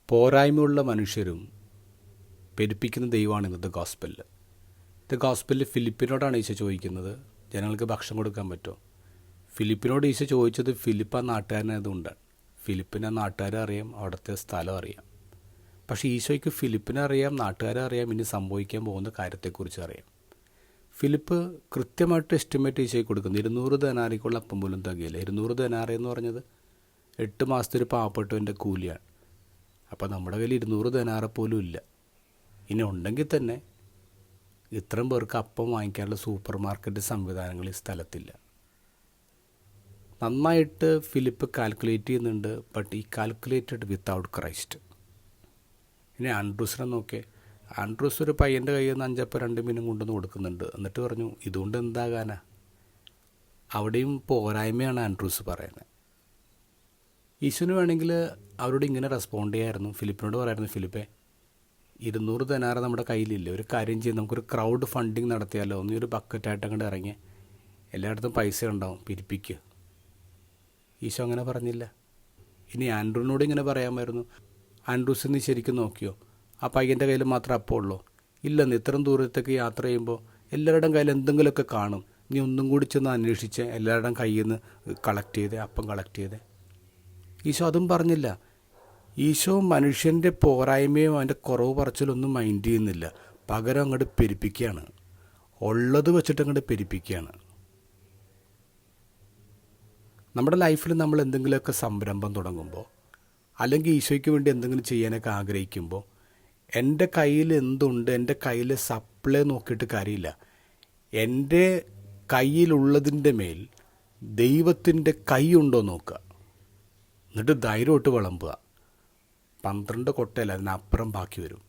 പോരായ്മയുള്ള മനുഷ്യരും പെരുപ്പിക്കുന്ന ദൈവമാണ് ഇന്നത്തെ ഗോസ്പെല്ല്. ഇത് ഗോസ്പെല്ല് ഫിലിപ്പിനോടാണ് ഈശോ ചോദിക്കുന്നത്, ജനങ്ങൾക്ക് ഭക്ഷണം കൊടുക്കാൻ പറ്റുമോ? ഫിലിപ്പിനോട് ഈശോ ചോദിച്ചത് ഫിലിപ്പ് ആ നാട്ടുകാരനായതുകൊണ്ടാണ്. ഫിലിപ്പിന് ആ നാട്ടുകാരെ അറിയാം, അവിടുത്തെ സ്ഥലം അറിയാം. പക്ഷേ ഈശോയ്ക്ക് ഫിലിപ്പിനെ അറിയാം, നാട്ടുകാരെ അറിയാം, ഇനി സംഭവിക്കാൻ പോകുന്ന കാര്യത്തെക്കുറിച്ച് അറിയാം. ഫിലിപ്പ് കൃത്യമായിട്ട് എസ്റ്റിമേറ്റ് ഈശോയ്ക്ക് കൊടുക്കുന്നു. 200 ദനാറിക്കുള്ള അപ്പം പോലും തികയില്ല. 200 ദനാറി എന്ന് പറഞ്ഞത് 8 മാസത്തെ ഒരു പാവപ്പെട്ടവൻ്റെ കൂലിയാണ്. അപ്പോൾ നമ്മുടെ കയ്യിൽ 200 ദനാറ പോലും ഇല്ല. ഇനി ഉണ്ടെങ്കിൽ തന്നെ ഇത്രയും പേർക്ക് അപ്പം വാങ്ങിക്കാനുള്ള സൂപ്പർ മാർക്കറ്റ് സംവിധാനങ്ങൾ ഈ സ്ഥലത്തില്ല. നന്നായിട്ട് ഫിലിപ്പ് കാൽക്കുലേറ്റ് ചെയ്യുന്നുണ്ട്, ബട്ട് ഈ കാൽക്കുലേറ്റഡ് വിത്തൗട്ട് ക്രൈസ്റ്റ്. ഇനി ആൻഡ്രൂസിനെ നോക്കിയേ. ആൻഡ്രൂസ് ഒരു പയ്യൻ്റെ കയ്യിൽ നിന്ന് 5 അപ്പം 2 മീനും കൊണ്ടുവന്ന് കൊടുക്കുന്നുണ്ട്. എന്നിട്ട് പറഞ്ഞു, ഇതുകൊണ്ട് എന്താകാനാ? അവിടെയും പോരായ്മയാണ് ആൻഡ്രൂസ് പറയുന്നത്. ഈശോന് വേണമെങ്കിൽ അവരോട് ഇങ്ങനെ റെസ്പോണ്ട് ചെയ്യായിരുന്നു. ഫിലിപ്പിനോട് പറയായിരുന്നു, ഫിലിപ്പേ 200 ദനാറ് നമ്മുടെ കയ്യിലില്ല, ഒരു കാര്യം ചെയ്യും, നമുക്കൊരു ക്രൗഡ് ഫണ്ടിങ് നടത്തിയാലോ, നീ ഒരു ബക്കറ്റായിട്ട് അങ്ങോട്ട് ഇറങ്ങി എല്ലായിടത്തും പൈസ ഉണ്ടാവും, പിരിപ്പിക്കുക. ഈശോ അങ്ങനെ പറഞ്ഞില്ല. ഇനി ആൻഡ്രൂവിനോട് ഇങ്ങനെ പറയാമായിരുന്നു, ആൻഡ്രൂസ് നീ ശരിക്കും നോക്കിയോ, ആ പയ്യൻ്റെ കയ്യിൽ മാത്രം അപ്പം ഉള്ളൂ? ഇല്ലെന്ന്, ഇത്രയും ദൂരത്തേക്ക് യാത്ര ചെയ്യുമ്പോൾ എല്ലാവരുടെയും കയ്യിൽ എന്തെങ്കിലുമൊക്കെ കാണും, നീ ഒന്നും കൂടി ചെന്ന് അന്വേഷിച്ച് എല്ലാവരുടെയും കയ്യിൽ നിന്ന് അപ്പം കളക്ട് ചെയ്തേ. ഈശോ അതും പറഞ്ഞില്ല. ഈശോ മനുഷ്യൻ്റെ പോരായ്മയും അവൻ്റെ കുറവ് പറച്ചിലൊന്നും മൈൻഡ് ചെയ്യുന്നില്ല. പകരം അങ്ങോട്ട് പെരുപ്പിക്കുകയാണ്, ഉള്ളത് വെച്ചിട്ട് അങ്ങോട്ട് പെരുപ്പിക്കുകയാണ്. നമ്മുടെ ലൈഫിൽ നമ്മൾ എന്തെങ്കിലുമൊക്കെ സംരംഭം തുടങ്ങുമ്പോൾ, അല്ലെങ്കിൽ ഈശോയ്ക്ക് വേണ്ടി എന്തെങ്കിലും ചെയ്യാനൊക്കെ ആഗ്രഹിക്കുമ്പോൾ, എൻ്റെ കയ്യിൽ എന്തുണ്ട്, എൻ്റെ കയ്യിൽ സപ്ലൈ നോക്കിയിട്ട് കാര്യമില്ല. എൻ്റെ കയ്യിലുള്ളതിൻ്റെ മേൽ ദൈവത്തിൻ്റെ കൈ ഉണ്ടോ നോക്കുക. എന്നിട്ട് ധൈര്യമായിട്ട് വിളമ്പുക. 12 കൊട്ടയല്ല, അതിനപ്പുറം ബാക്കി വരും.